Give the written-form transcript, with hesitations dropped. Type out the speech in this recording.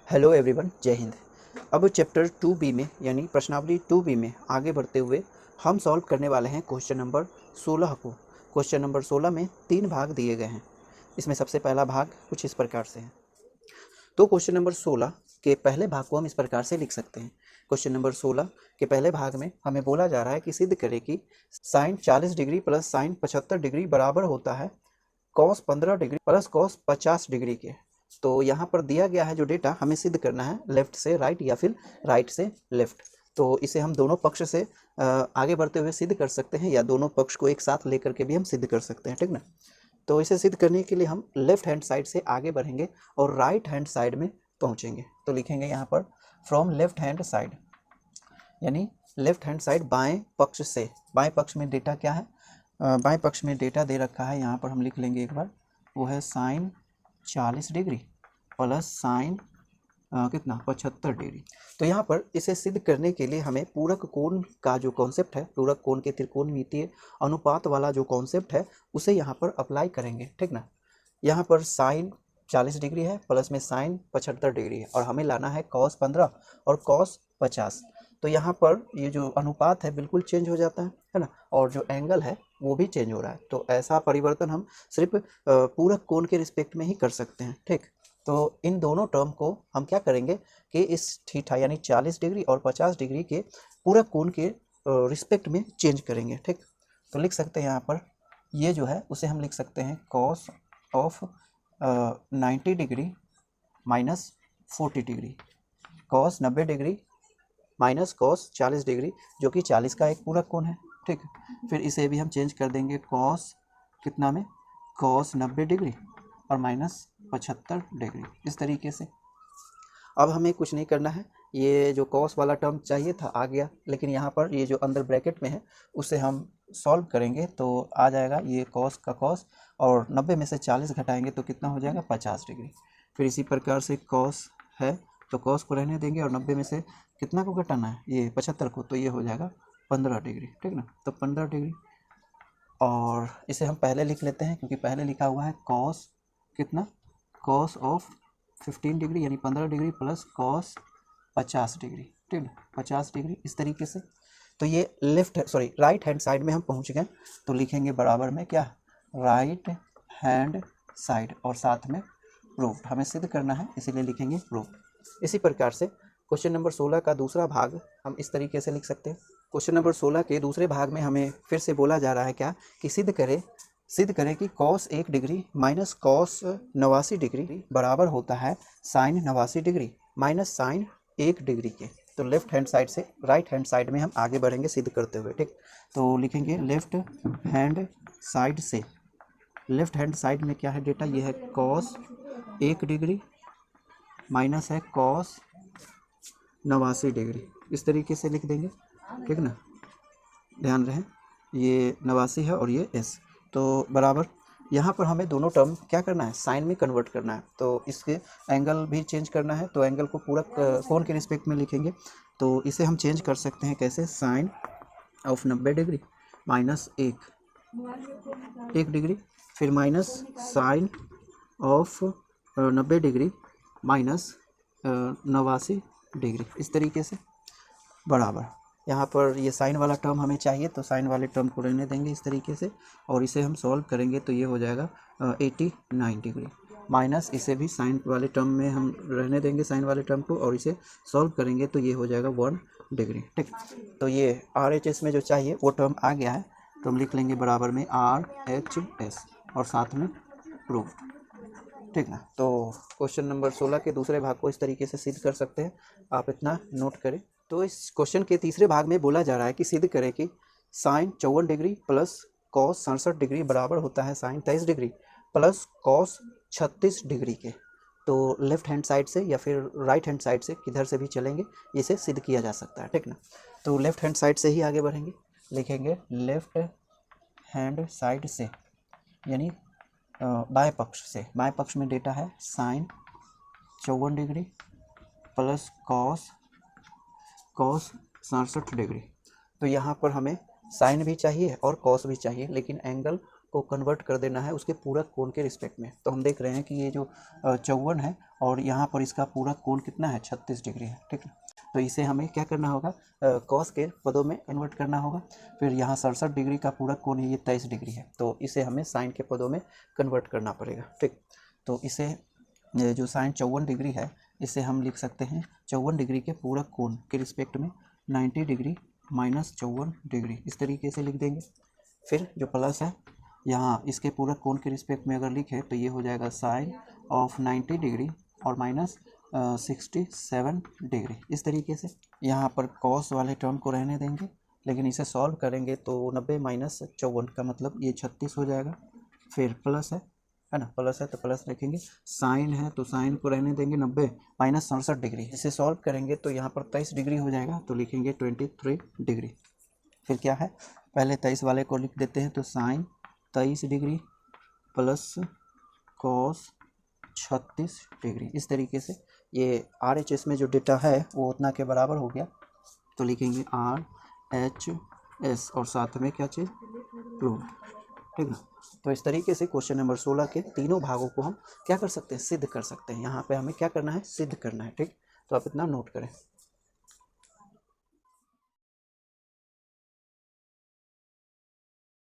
Hello everyone, जय हिंद। अब chapter 2B में यानी प्रश्नावली 2B में आगे बढ़ते हुए हम सॉल्व करने वाले हैं क्वेश्चन नंबर 16 को। क्वेश्चन नंबर 16 में 3 भाग दिए गए हैं। इसमें सबसे पहला भाग कुछ इस प्रकार से है। तो क्वेश्चन नंबर 16 के पहले भाग को हम इस प्रकार से लिख सकते हैं। क्वेश्चन नंबर 16 के पहले भाग में हमें बोला जा रहा है कि सिद्ध करें कि sine 40 degree plus sine 75 degree बराबर होता है cos 15 degree plus cos 50 degree के। तो यहाँ पर दिया गया है जो डेटा हमें सिद्ध करना है लेफ्ट से राइट या फिर राइट से लेफ्ट। तो इसे हम दोनों पक्ष से आगे बढ़ते हुए सिद्ध कर सकते हैं या दोनों पक्ष को एक साथ लेकर के भी हम सिद्ध कर सकते हैं, ठीक ना। तो इसे सिद्ध करने के लिए हम लेफ्ट हैंड साइड से आगे बढ़ेंगे और राइट हैंड साइड में पहुँचेंगे। तो लिखेंगे यहाँ पर फ्रॉम लेफ्ट हैंड साइड, यानी लेफ्ट हैंड साइड बाएँ पक्ष से। बाएँ पक्ष में डेटा क्या है, बाएँ पक्ष में डेटा दे रखा है, यहाँ पर हम लिख लेंगे एक बार, वो है साइन 40 डिग्री प्लस साइन कितना 75 डिग्री। तो यहाँ पर इसे सिद्ध करने के लिए हमें पूरक कोण का जो कॉन्सेप्ट है, पूरक कोण के त्रिकोणमितीय अनुपात वाला जो कॉन्सेप्ट है उसे यहाँ पर अप्लाई करेंगे, ठीक ना। यहाँ पर साइन 40 डिग्री है, प्लस में साइन 75 डिग्री है और हमें लाना है कॉस 15 और कॉस 50। तो यहाँ पर ये जो अनुपात है बिल्कुल चेंज हो जाता है ना, और जो एंगल है वो भी चेंज हो रहा है। तो ऐसा परिवर्तन हम सिर्फ पूरक कोण के रिस्पेक्ट में ही कर सकते हैं, ठीक। तो इन दोनों टर्म को हम क्या करेंगे कि इस थीटा यानी 40 डिग्री और 50 डिग्री के पूरक कोण के रिस्पेक्ट में चेंज करेंगे, ठीक। तो लिख सकते हैं यहाँ पर ये जो है उसे हम लिख सकते हैं cos of 90 degree minus 40 degree, cos 90 degree minus cos 40 degree, जो कि 40 का एक पूरक कोण है, ठीक। फिर इसे भी हम चेंज कर देंगे कॉस कितना में, कॉस 90 डिग्री और माइनस 75 डिग्री, इस तरीके से। अब हमें कुछ नहीं करना है, ये जो कॉस वाला टर्म चाहिए था आ गया, लेकिन यहाँ पर ये जो अंदर ब्रैकेट में है उसे हम सॉल्व करेंगे तो आ जाएगा ये कॉस का कॉस, और 90 में से 40 घटाएंगे तो कितना हो जाएगा 50 डिग्री। फिर इसी प्रकार से कॉस है तो कॉस को रहने देंगे और 90 में से कितना को घटाना है, ये 75 को, तो ये हो जाएगा 15 डिग्री, ठीक ना। तो 15 डिग्री, और इसे हम पहले लिख लेते हैं क्योंकि पहले लिखा हुआ है कॉस कितना, कॉस ऑफ 15 डिग्री यानी 15 डिग्री प्लस कॉस 50 डिग्री, ठीक है 50 डिग्री, इस तरीके से। तो ये राइट हैंड साइड में हम पहुंच गए। तो लिखेंगे बराबर में क्या, राइट हैंड साइड और साथ में प्रूफ्ड, हमें सिद्ध करना है इसीलिए लिखेंगे प्रूफ्ड। इसी प्रकार से क्वेश्चन नंबर 16 का दूसरा भाग हम इस तरीके से लिख सकते हैं। क्वेश्चन नंबर 16 के दूसरे भाग में हमें फिर से बोला जा रहा है क्या कि सिद्ध करें कि cos 1 degree minus cos 89 degree बराबर होता है sine 89 degree minus sine 1 degree के। तो लेफ्ट हैंड साइड से राइट हैंड साइड में हम आगे बढ़ेंगे सिद्ध करते हुए, ठीक। तो लिखेंगे लेफ्ट हैंड साइड से, लेफ्ट हैंड साइड में क्या है डेटा, ये है कॉस 1 डिग्री माइनस है कॉस 89 डिग्री, इस तरीके से लिख देंगे, ठीक ना। ध्यान रहे ये 89 है और ये एस, तो बराबर यहाँ पर हमें दोनों टर्म क्या करना है, साइन में कन्वर्ट करना है। तो इसके एंगल भी चेंज करना है, तो एंगल को पूरा कोण के रिस्पेक्ट में लिखेंगे। तो इसे हम चेंज कर सकते हैं कैसे, sine of 90 degree minus 1 degree, फिर minus sine of 90 degree minus 89 degree, इस तरीके से बराबर। यहाँ पर ये साइन वाला टर्म हमें चाहिए तो साइन वाले टर्म को रहने देंगे इस तरीके से, और इसे हम सॉल्व करेंगे तो ये हो जाएगा 89 डिग्री, माइनस इसे भी साइन वाले टर्म में हम रहने देंगे साइन वाले टर्म को, और इसे सॉल्व करेंगे तो ये हो जाएगा 1 डिग्री, ठीक। तो ये RHS में जो चाहिए वो टर्म आ गया है, तो हम लिख लेंगे बराबर में RHS और साथ में प्रूफ्ड, ठीक ना। तो क्वेश्चन नंबर 16 के दूसरे भाग को इस तरीके से सिद्ध कर सकते हैं, आप इतना नोट करें। तो इस क्वेश्चन के तीसरे भाग में बोला जा रहा है कि सिद्ध करें कि sine 54 degree plus cos 67 degree बराबर होता है sine 23 degree plus cos 36 degree के। तो लेफ्ट हैंड साइड से या फिर राइट हैंड साइड से किधर से भी चलेंगे इसे सिद्ध किया जा सकता है, ठीक ना। तो लेफ्ट हैंड साइड से ही आगे बढ़ेंगे, लिखेंगे लेफ्ट हैंड साइड से यानी बाएं पक्ष से। बाएं पक्ष में डेटा है sine 54 degree plus cos 67 degree. तो यहाँ पर हमें साइन भी चाहिए और कॉस भी चाहिए, लेकिन एंगल को कन्वर्ट कर देना है उसके पूरक कोण के रिस्पेक्ट में। तो हम देख रहे हैं कि ये जो 54 है और यहाँ पर इसका पूरक कोण कितना है, 36 डिग्री है, ठीक है। तो इसे हमें क्या करना होगा, कॉस के पदों में कन्वर्ट करना होगा। फिर यहाँ 67 डिग्री का पूरक कोण है, ये 23 डिग्री है, तो इसे हमें साइन के पदों में कन्वर्ट करना पड़ेगा, ठीक। तो इसे जो साइन 54 डिग्री है इसे हम लिख सकते हैं 54 डिग्री के पूरक कोण के रिस्पेक्ट में 90 डिग्री माइनस 54 डिग्री, इस तरीके से लिख देंगे। फिर जो प्लस है यहाँ इसके पूरक कोण के रिस्पेक्ट में अगर लिखे तो ये हो जाएगा साइन ऑफ 90 डिग्री और माइनस 67 डिग्री, इस तरीके से। यहाँ पर कॉस वाले टर्म को रहने देंगे, लेकिन इसे सॉल्व करेंगे तो 90 माइनस 54 का मतलब ये 36 हो जाएगा। फिर प्लस है ना, प्लस है तो प्लस रखेंगे, साइन है तो साइन को रहने देंगे 90 माइनस 67 डिग्री। इसे सॉल्व करेंगे तो यहाँ पर 23 डिग्री हो जाएगा, तो लिखेंगे 23 डिग्री। फिर क्या है, पहले 23 वाले को लिख देते हैं, तो sine 23 degree plus cos 36 degree, इस तरीके से। ये RHS में जो डेटा है वो उतना के बराबर हो गया, तो लिखेंगे RHS और साथ में क्या चीज़, प्रूव, ठीक ना। तो इस तरीके से क्वेश्चन नंबर 16 के तीनों भागों को हम क्या कर सकते हैं, सिद्ध कर सकते हैं। यहाँ पे हमें क्या करना है, सिद्ध करना है, ठीक। तो आप इतना नोट करें।